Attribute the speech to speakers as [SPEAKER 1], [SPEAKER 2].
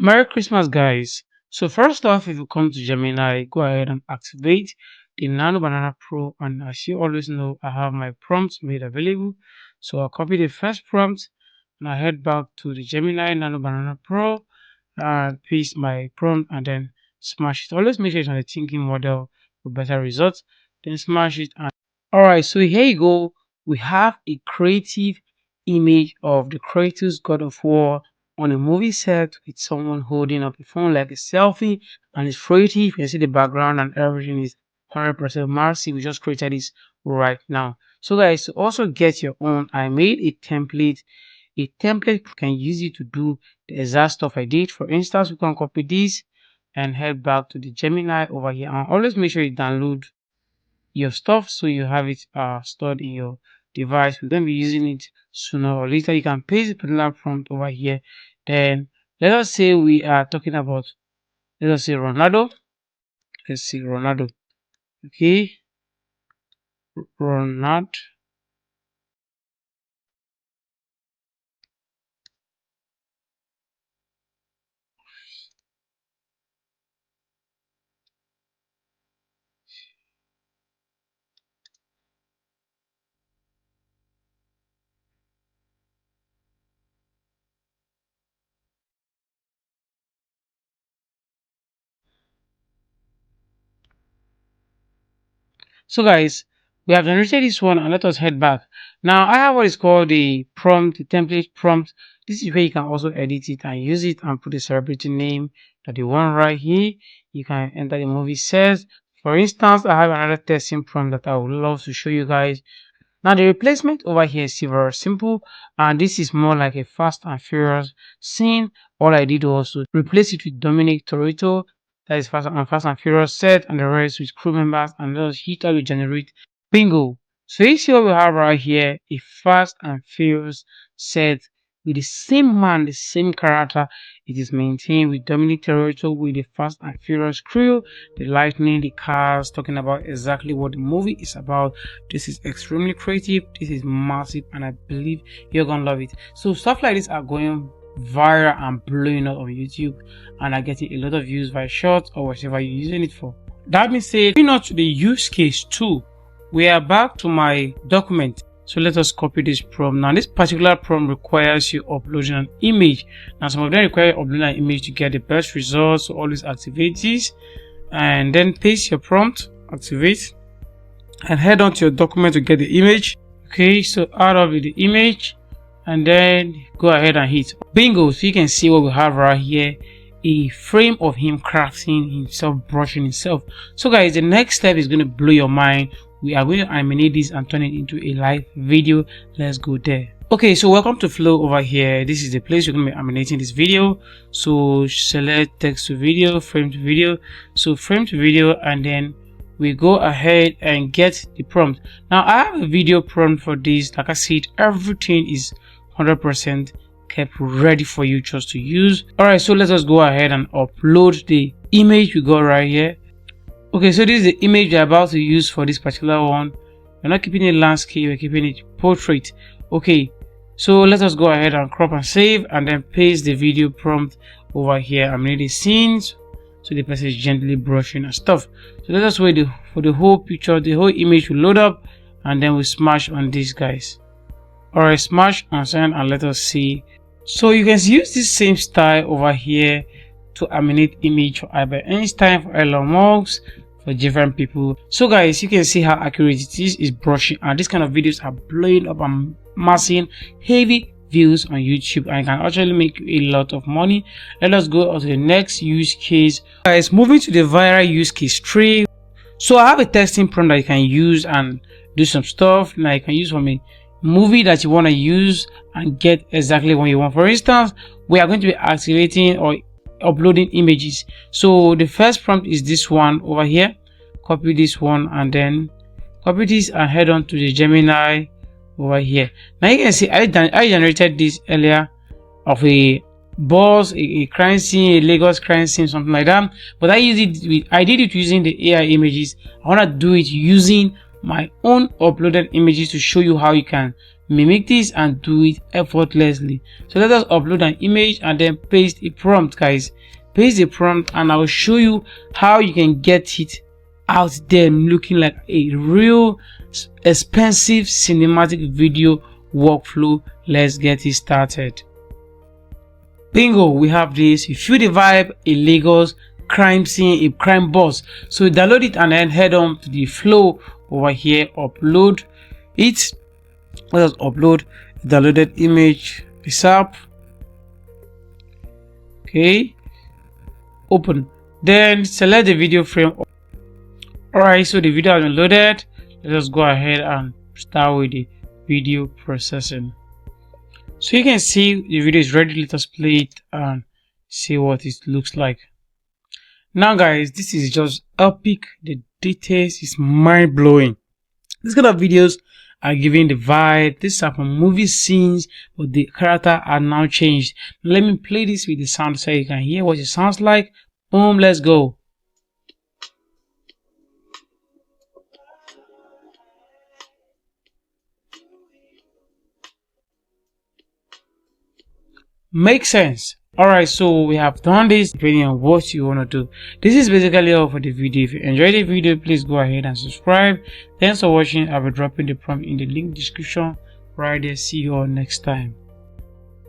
[SPEAKER 1] Merry Christmas, guys. So first off, if you come to Gemini, go ahead and activate the Nano Banana Pro. And as you always know, I have my prompts made available. So I'll copy the first prompt and I head back to the Gemini Nano Banana Pro and paste my prompt and then smash it. Always make sure it's on the thinking model for better results. Then smash it. And alright, so here you go. We have a creative image of the Kratos God of War on a movie set with someone holding up a phone like a selfie, and it's pretty. You can see the background and everything is 100% massive. We just created this right now. So guys, to also get your own, I made a template. A template you can use it to do the exact stuff I did. For instance, we can copy this and head back to the Gemini over here, and always make sure you download your stuff so you have it stored in your device. We're going to be using it sooner or later. You can paste the particular prompt over here. Then let us say we are talking about, let us say Ronaldo. Let's see Ronaldo. Okay, Ronaldo. So guys, we have generated this one and let us head back. Now I have what is called the prompt, the template prompt. This is where you can also edit it and use it and put the celebrity name that you want right here. You can enter the movie says. For instance, I have another testing prompt that I would love to show you guys. Now the replacement over here is very simple, and this is more like a Fast and Furious scene. All I did was to replace it with Dominic Toretto, that is Fast and Furious set, and the rest with crew members, and just hit how you generate bingo. So you see what we have right here, a Fast and Furious set with the same man, the same character. It is maintained with Dominic Toretto with the Fast and Furious crew, the lightning, the cars, talking about exactly what the movie is about. This is extremely creative, this is massive, and I believe you're gonna love it. So stuff like this are going viral and blowing up on YouTube and are getting a lot of views via shorts or whatever you're using it for. That being said, moving on to the use case 2, we are back to my document. So let us copy this prompt. Now this particular prompt requires you uploading an image. Now some of them require uploading an image to get the best results. So always activate this and then paste your prompt, activate, and head on to your document to get the image. Okay, so add up with the image and then go ahead and hit bingo. So you can see what we have right here, a frame of him crafting himself, brushing himself. So guys, the next step is going to blow your mind. We are going to animate this and turn it into a live video. Let's go there. Okay, so welcome to Flow over here. This is the place you're going to be animating this video. So select text to video, frame to video. So frame to video, and then we go ahead and get the prompt. Now I have a video prompt for this. Like I said, everything is 100% kept ready for you just to use. Alright, so let us go ahead and upload the image we got right here. Okay, so this is the image we're about to use for this particular one. We're not keeping it landscape, we're keeping it portrait. Okay, so let us go ahead and crop and save and then paste the video prompt over here. I'm in the scenes, so the person is gently brushing and stuff. So let us wait for the whole picture, the whole image will load up, and then we smash on these guys. Alright, smash and send, and let us see. So you can use this same style over here to animate image for Albert Einstein, for Elon Musk, for different people. So guys, you can see how accurate it is brushing, and this kind of videos are blowing up and amassing heavy views on YouTube and can actually make you a lot of money. Let us go on to the next use case. Guys, moving to the viral use case 3. So I have a testing prompt that you can use and do some stuff. Now you can use from a movie that you want to use and get exactly what you want. For instance, we are going to be activating or uploading images. So the first prompt is this one over here. Copy this one and then copy this and head on to the Gemini over here. Now you can see I generated this earlier of a boss, a crime scene, a Lagos crime scene, something like that. But I did it using the AI images. I want to do it using my own uploaded images to show you how you can mimic this and do it effortlessly. So let us upload an image and then paste a prompt, guys. Paste the prompt and I will show you how you can get it out there looking like a real expensive cinematic video workflow. Let's get it started. Bingo, we have this. You feel the vibe, a Lagos crime scene, a crime boss. So download it and then head on to the flow over here, upload it. Let us upload the downloaded image ASAP. Okay, open, then select the video frame. Alright, so the video has been loaded. Let us go ahead and start with the video processing. So you can see the video is ready. Let us play it and see what it looks like. Now guys, this is just epic. The details is mind-blowing. These kind of videos are giving the vibe. These are from movie scenes, but the character are now changed. Let me play this with the sound so you can hear what it sounds like. Boom, let's go. Makes sense. Alright, so we have done this depending on what you want to do. This is basically all for the video. If you enjoyed the video, please go ahead and subscribe. Thanks for watching. I'll be dropping the prompt in the link description right there. See you all next time.